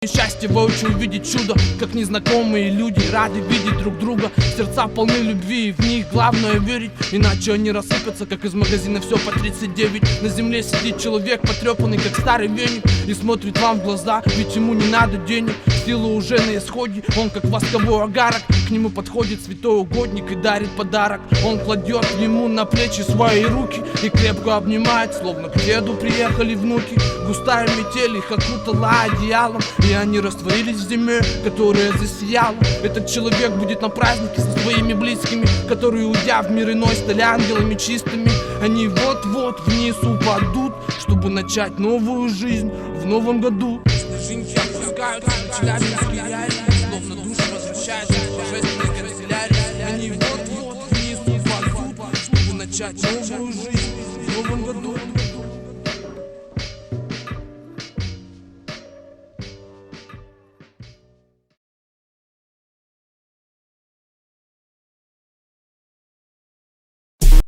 Счастье воочию увидеть чудо, как незнакомые люди рады видеть друг друга. Сердца полны любви, и в них главное верить, иначе они рассыпятся, как из магазина все по 39. На земле сидит человек, потрепанный, как старый веник, и смотрит вам в глаза, ведь ему не надо денег. Сила уже на исходе, он как восковой агарок. К нему подходит святой угодник и дарит подарок. Он кладет ему на плечи свои руки и крепко обнимает, словно к деду приехали внуки. Густая метель их окутала одеялом, и они растворились в зиме, которая засияла. Этот человек будет на празднике со своими близкими, которые, уйдя в мир иной, стали ангелами чистыми. Они вот-вот вниз упадут, чтобы начать новую жизнь в новом году. Снежинки опускаются на челябинские реалии, словно души возвращаются в божественной канцелярии. Они вот-вот вниз упадут, чтобы начать новую жизнь.